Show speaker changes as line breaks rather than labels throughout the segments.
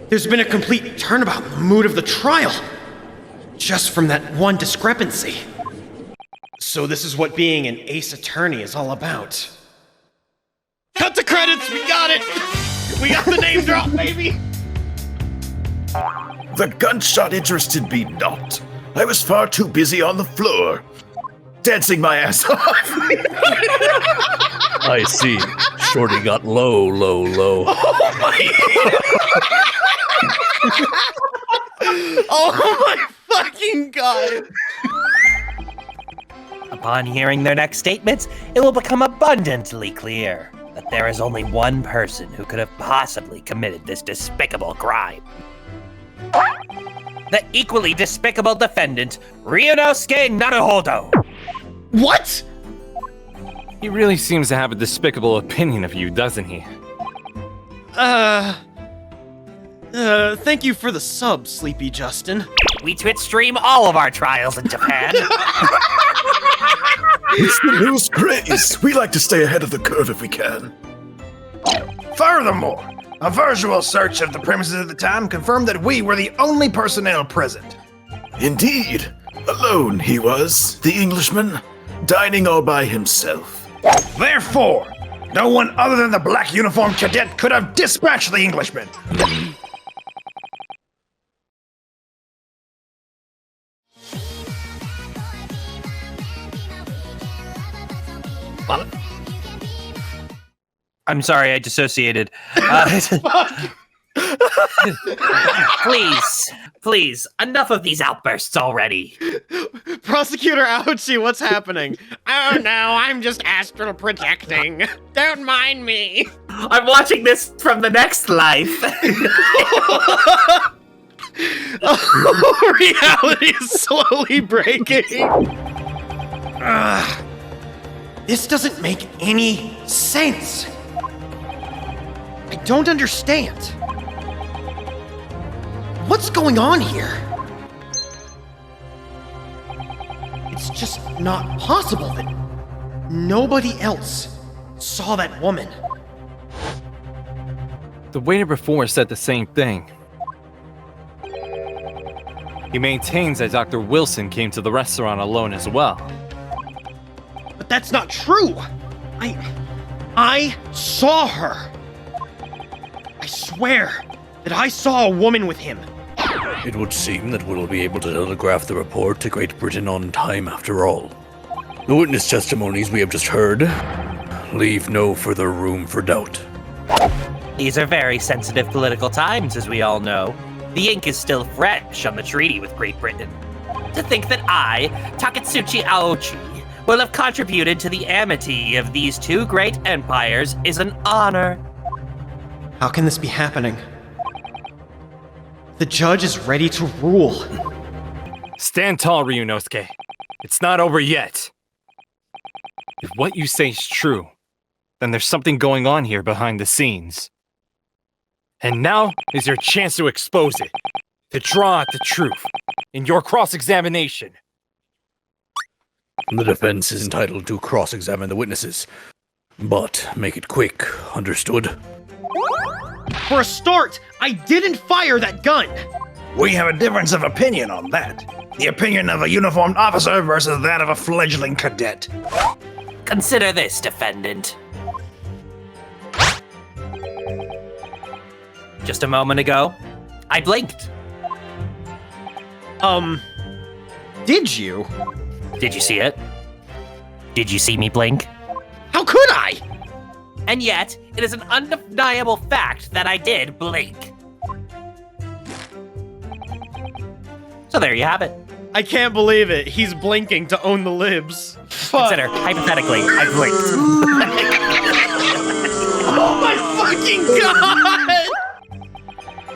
There's been a complete turnabout in the mood of the trial, just from that one discrepancy. So this is what being an ace attorney is all about. Cut the credits, we got it! We got the name drop, baby!
The gunshot interested me not. I was far too busy on the floor, dancing my ass off.
I see. Shorty got low.
Oh my... oh my fucking god!
Upon hearing their next statements, it will become abundantly clear that there is only one person who could have possibly committed this despicable crime. The equally despicable defendant, Ryunosuke Naruhodo.
What?
He really seems to have a despicable opinion of you, doesn't he?
Thank you for the sub, Sleepy Justin.
We Twitch stream all of our trials in Japan.
It's the newest craze. We like to stay ahead of the curve if we can.
Furthermore, a visual search of the premises at the time confirmed that we were the only personnel present.
Indeed. Alone he was, the Englishman, dining all by himself.
Therefore, no one other than the black uniformed cadet could have dispatched the Englishman.
I'm sorry, I dissociated. Please, enough of these outbursts already.
Prosecutor Auchi, what's happening? Oh no, I'm just astral projecting. Don't mind me.
I'm watching this from the next life.
Reality is slowly breaking. This doesn't make any sense. I don't understand. What's going on here? It's just not possible that nobody else saw that woman.
The waiter before said the same thing. He maintains that Dr. Wilson came to the restaurant alone as well.
But that's not true. I saw her. I swear that I saw a woman with him.
It would seem that we'll be able to telegraph the report to Great Britain on time after all. The witness testimonies we have just heard leave no further room for doubt.
These are very sensitive political times, as we all know. The ink is still fresh on the treaty with Great Britain. To think that I, Takatsuchi Aochi, will have contributed to the amity of these two great empires is an honor.
How can this be happening? The judge is ready to rule.
Stand tall, Ryunosuke. It's not over yet. If what you say is true, then there's something going on here behind the scenes. And now is your chance to expose it, to draw out the truth in your cross-examination.
The defense is entitled to cross-examine the witnesses, but make it quick, understood?
For a start, I didn't fire that gun.
We have a difference of opinion on that. The opinion of a uniformed officer versus that of a fledgling cadet.
Consider this, defendant. Just a moment ago, I blinked.
Did you?
Did you see it? Did you see me blink?
How could I?
And yet, it is an undeniable fact that I did blink. So there you have it.
I can't believe it. He's blinking to own the libs.
Consider, hypothetically, I blinked.
Oh my fucking god!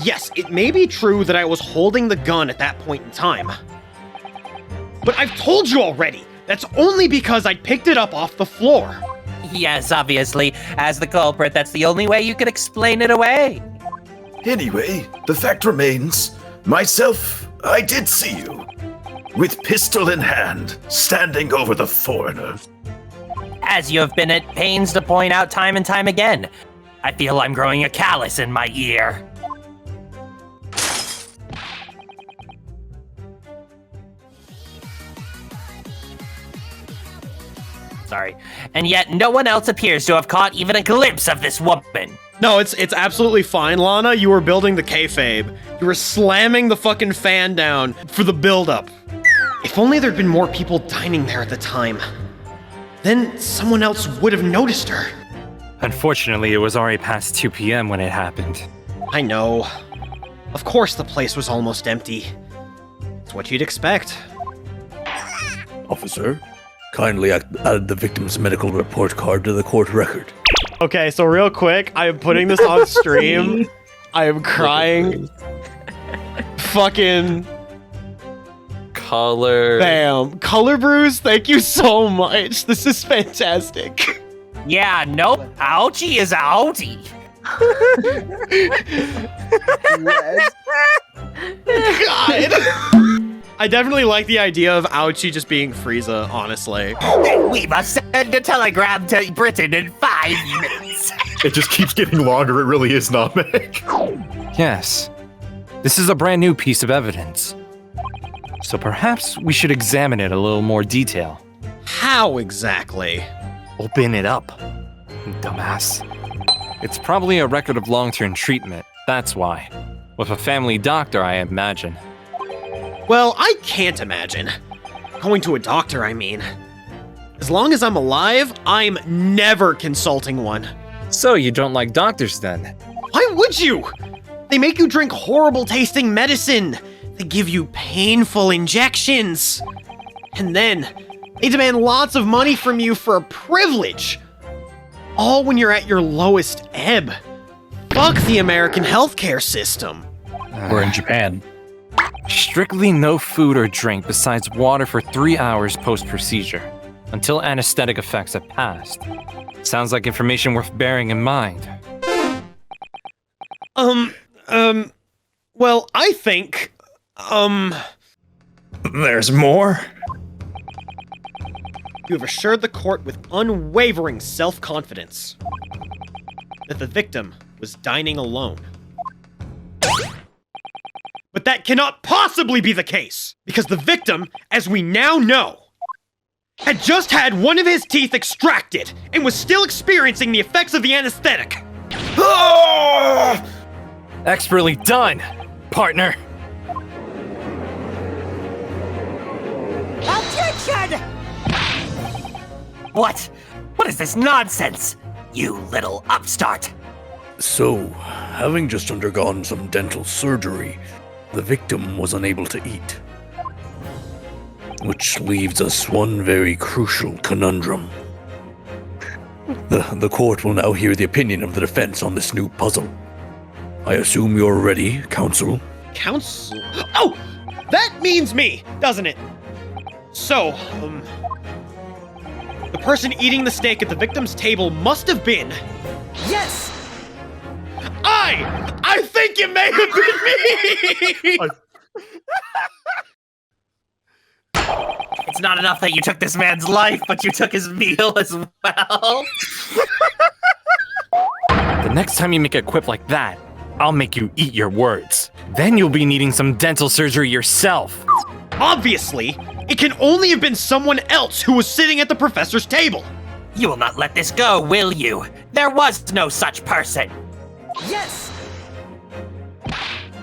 Yes, it may be true that I was holding the gun at that point in time. But I've told you already, that's only because I picked it up off the floor.
Yes, obviously. As the culprit, that's the only way you could explain it away.
Anyway, the fact remains, myself, I did see you. With pistol in hand, standing over the foreigner.
As you have been at pains to point out time and time again, I feel I'm growing a callus in my ear. Sorry. And yet no one else appears to have caught even a glimpse of this woman.
No, it's absolutely fine, Lana. You were building the kayfabe. You were slamming the fucking fan down for the build-up. If only there'd been more people dining there at the time. Then someone else would have noticed her.
Unfortunately, it was already past 2 p.m. when it happened.
I know. Of course the place was almost empty. It's what you'd expect.
Officer, kindly add the victim's medical report card to the court record.
Okay, so real quick, I am putting this on stream. I am crying. Fucking
Color.
bam. Color Brews, thank you so much. This is fantastic.
Yeah, nope. Auchi is outie.
God. I definitely like the idea of Auchi just being Frieza, honestly.
We must send a telegram to Britain in 5 minutes.
It just keeps getting longer. It really is Namek.
Yes. This is a brand new piece of evidence. So perhaps we should examine it a little more detail.
How exactly?
Open it up, dumbass. It's probably a record of long-term treatment, that's why. With a family doctor, I imagine.
Well, I can't imagine. Going to a doctor, I mean. As long as I'm alive, I'm never consulting one.
So you don't like doctors then?
Why would you? They make you drink horrible tasting medicine. They give you painful injections. And then they demand lots of money from you for a privilege. All when you're at your lowest ebb. Fuck the American healthcare system.
We're in Japan.
Strictly no food or drink besides water for 3 hours post-procedure, until anesthetic effects have passed. Sounds like information worth bearing in mind.
Well, I think,
There's more?
you have assured the court with unwavering self-confidence that the victim was dining alone. But that cannot possibly be the case, because the victim, as we now know, had just had one of his teeth extracted and was still experiencing the effects of the anesthetic.
Expertly done, partner.
Objection! What? What is this nonsense? You little upstart.
So, having just undergone some dental surgery, the victim was unable to eat. Which leaves us one very crucial conundrum. The court will now hear the opinion of the defense on this new puzzle. I assume you're ready, counsel?
Counsel? Oh! That means me, doesn't it? So, the person eating the steak at the victim's table must have been...
Yes!
I think it may have been me!
It's not enough that you took this man's life, but you took his meal as well.
The next time you make a quip like that, I'll make you eat your words. Then you'll be needing some dental surgery yourself.
Obviously, it can only have been someone else who was sitting at the professor's table.
You will not let this go, will you? There was no such person. Yes!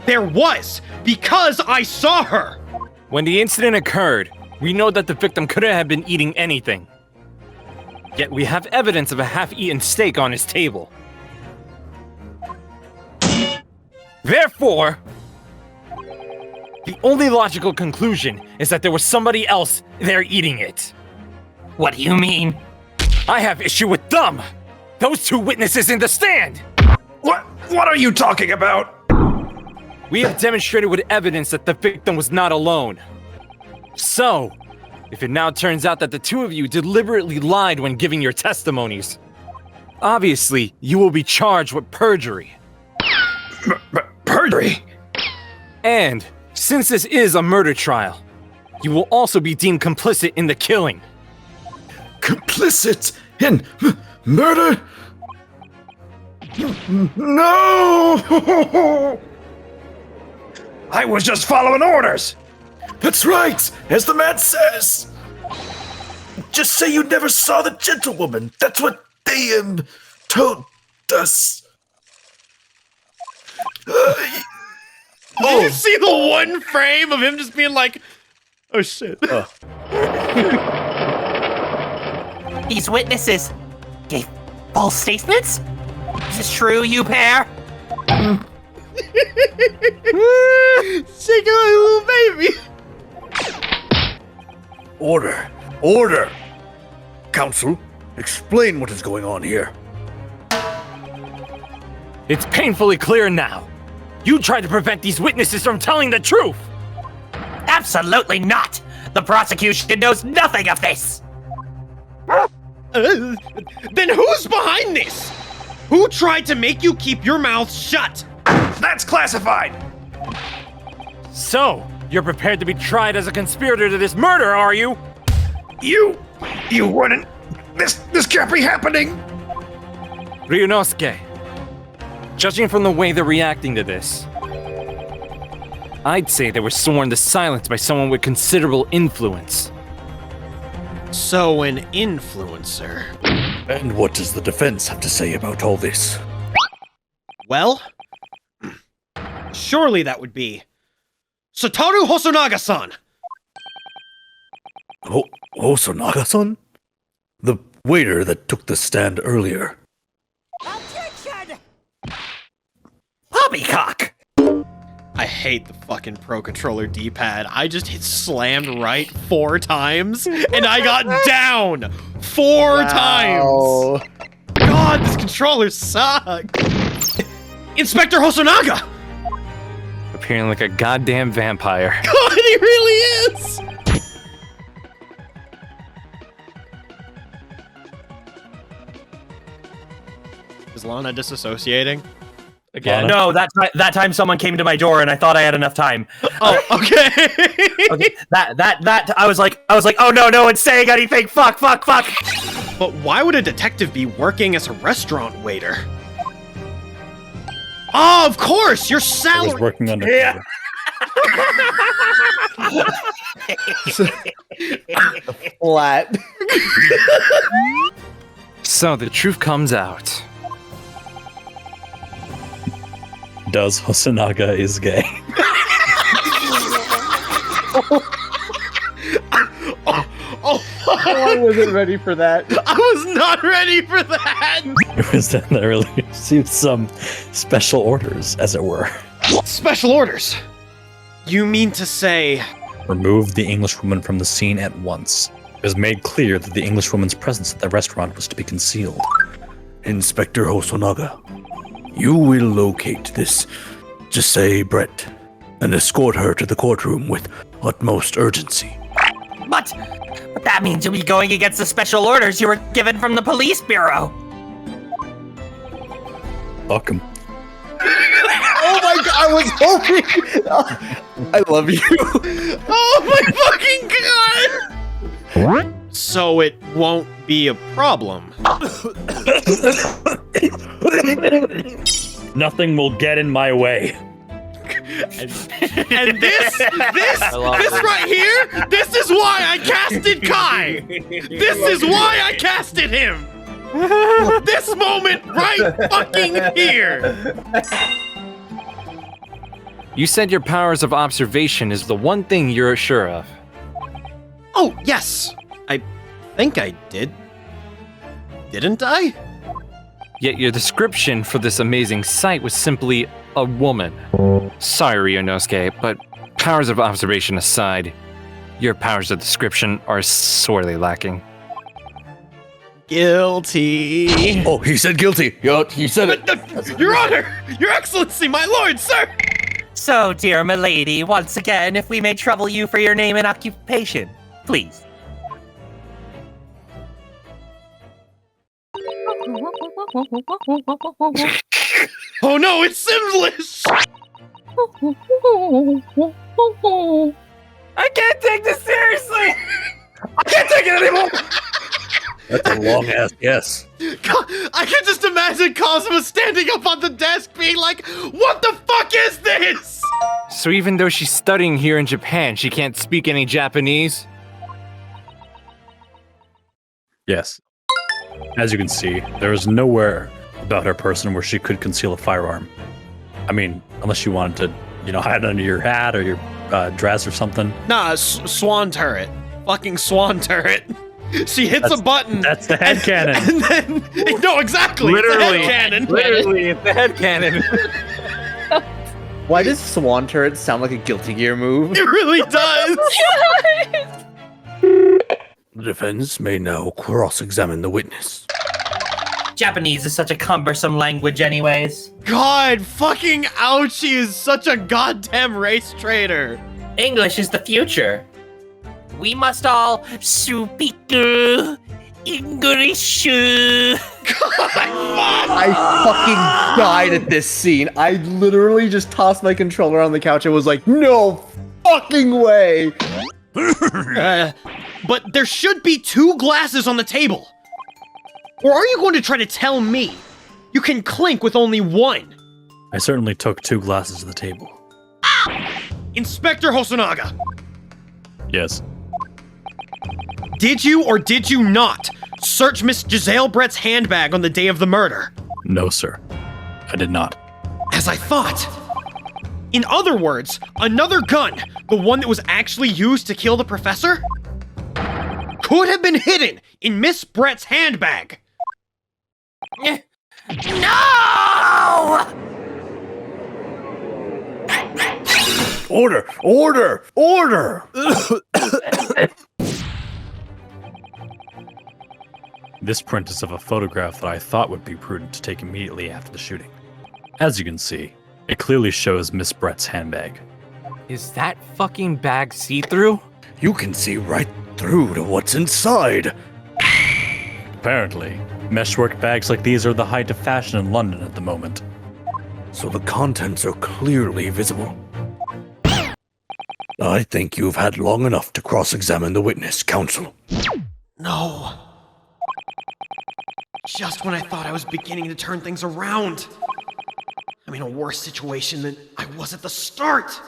There was, because I saw her.
When the incident occurred, we know that the victim couldn't have been eating anything. Yet we have evidence of a half-eaten steak on his table. Therefore, the only logical conclusion is that there was somebody else there eating it.
What do you mean?
I have issue with them! Those two witnesses in the stand!
What are you talking about?
We have demonstrated with evidence that the victim was not alone. So, if it now turns out that the two of you deliberately lied when giving your testimonies, obviously you will be charged with perjury.
Perjury?
And, since this is a murder trial, you will also be deemed complicit in the killing.
Complicit in murder? No!
I was just following orders.
That's right, as the man says. Just say you never saw the gentlewoman. That's what they, told us.
Did you see the one frame of him just being like, oh shit.
These witnesses gave false statements? Is this true, you pair?
Shake a little baby.
Order! Order! Council, explain what is going on here.
It's painfully clear now. You tried to prevent these witnesses from telling the truth.
Absolutely not! The prosecution knows nothing of this!
Then who's behind this? Who tried to make you keep your mouth shut?
That's classified.
So, you're prepared to be tried as a conspirator to this murder, are you?
You wouldn't. This can't be happening.
Ryunosuke, judging from the way they're reacting to this, I'd say they were sworn to silence by someone with considerable influence.
So, an influencer.
And what does the defense have to say about all this?
Well, surely that would be Satoru Hosonaga-san.
Hosonaga-san? The waiter that took the stand earlier.
Poppycock!
I hate the fucking Pro Controller D-pad. I just hit slammed right 4 times, and I got down 4 times. God, this controller sucks. Inspector Hosonaga!
Appearing like a goddamn vampire.
God, he really is! Is Lana disassociating? Again?
No, that time someone came to my door and I thought I had enough time.
Oh, okay.
Okay, I was like, oh no one's saying anything. Fuck.
But why would a detective be working as a restaurant waiter? Oh, of course, your
I was
salary.
working on
Yeah.
Flat.
So the truth comes out.
Does Hosonaga is gay?
I wasn't ready for that.
I was not ready for that.
It was that I really received some special orders, as it were.
Special orders. You mean to say?
Remove the Englishwoman from the scene at once. It was made clear that the Englishwoman's presence at the restaurant was to be concealed.
Inspector Hosonaga, you will locate this, just say Brett, and escort her to the courtroom with utmost urgency.
But that means you'll be going against the special orders you were given from the police bureau.
Fuck him.
Oh my god, I was hoping. I love you.
Oh my fucking god! So it won't be a problem.
Nothing will get in my way.
And this right here, this is why I casted Kai. This is why I casted him. This moment right fucking here.
You said your powers of observation is the one thing you're sure of.
Oh, yes. I think I did. Didn't I?
Yet your description for this amazing sight was simply a woman. Sorry, Ryunosuke, but powers of observation aside, your powers of description are sorely lacking.
Guilty.
Oh, he said guilty. He said it.
Your Honor! Your Excellency, my lord, sir!
So, dear milady, once again, if we may trouble you for your name and occupation, please.
Oh no, it's Simlish!
I can't take this seriously!
I can't take it anymore.
That's a long ass yes.
I can just imagine Cosmo standing up on the desk being like, what the fuck is this?
So even though she's studying here in Japan, she can't speak any Japanese?
Yes. As you can see, there is nowhere about her person where she could conceal a firearm. I mean, unless you wanted to, hide it under your hat or your dress or something.
Nah, swan turret. Fucking swan turret. She hits a button.
That's the head cannon.
And then, no, exactly.
Literally,
it's the head cannon.
Literally, it's the head cannon.
Why does Swan Turret sound like a Guilty Gear move?
It really does.
The defense may now cross-examine the witness.
Japanese is such a cumbersome language anyways.
God, fucking Auchi is such a goddamn race traitor.
English is the future. We must all speak English.
I fucking died at this scene. I literally just tossed my controller on the couch and was like, no fucking way.
But there should be 2 glasses on the table. Or are you going to try to tell me you can clink with only 1?
I certainly took 2 glasses to the table.
Inspector Hosonaga,
Yes.
did you or did you not search Miss Giselle Brett's handbag on the day of the murder?
No, sir. I did not.
As I thought. In other words, another gun, the one that was actually used to kill the professor, could have been hidden in Miss Brett's handbag.
No!
Order! Order! Order!
This print is of a photograph that I thought would be prudent to take immediately after the shooting. As you can see, it clearly shows Miss Brett's handbag.
Is that fucking bag see-through?
You can see right through to what's inside.
Apparently, meshwork bags like these are the height of fashion in London at the moment.
So the contents are clearly visible. I think you've had long enough to cross-examine the witness, counsel.
No. Just when I thought I was beginning to turn things around. I'm in a worse situation than I was at the start.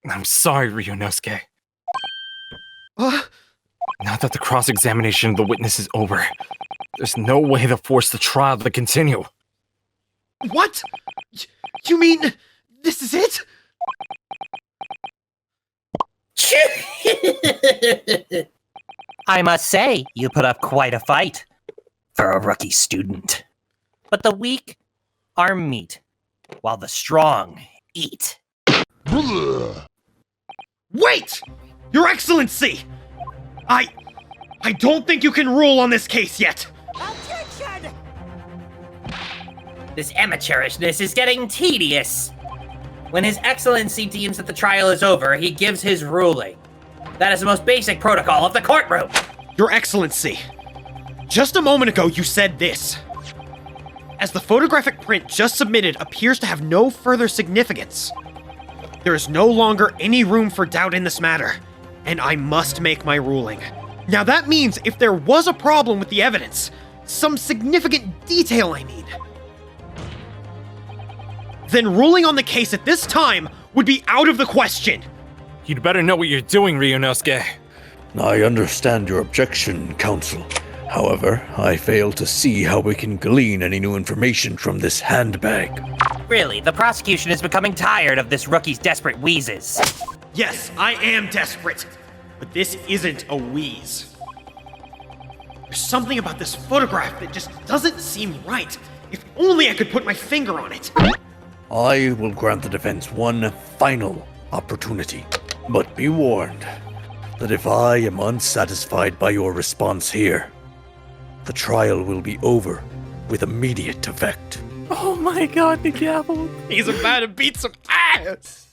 I'm sorry, Ryunosuke.
Uh,
Now that the cross-examination of the witness is over, there's no way to force the trial to continue.
what? You mean this is it?
I must say, you put up quite a fight for a rookie student. But the weak are meat, while the strong eat.
Wait! Your Excellency! I don't think you can rule on this case yet.
This amateurishness is getting tedious. When His Excellency deems that the trial is over, he gives his ruling. That is the most basic protocol of the courtroom.
Your Excellency, just a moment ago you said this. As the photographic print just submitted appears to have no further significance, there is no longer any room for doubt in this matter, and I must make my ruling. Now that means if there was a problem with the evidence, some significant detail I mean, then ruling on the case at this time would be out of the question.
You'd better know what you're doing, Ryunosuke.
I understand your objection, counsel. However, I fail to see how we can glean any new information from this handbag.
Really, the prosecution is becoming tired of this rookie's desperate wheezes.
Yes, I am desperate, but this isn't a wheeze. There's something about this photograph that just doesn't seem right. If only I could put my finger on it.
I will grant the defense one final opportunity, but be warned that if I am unsatisfied by your response here, the trial will be over with immediate effect.
Oh my god, the gavel.
He's about to beat some ass!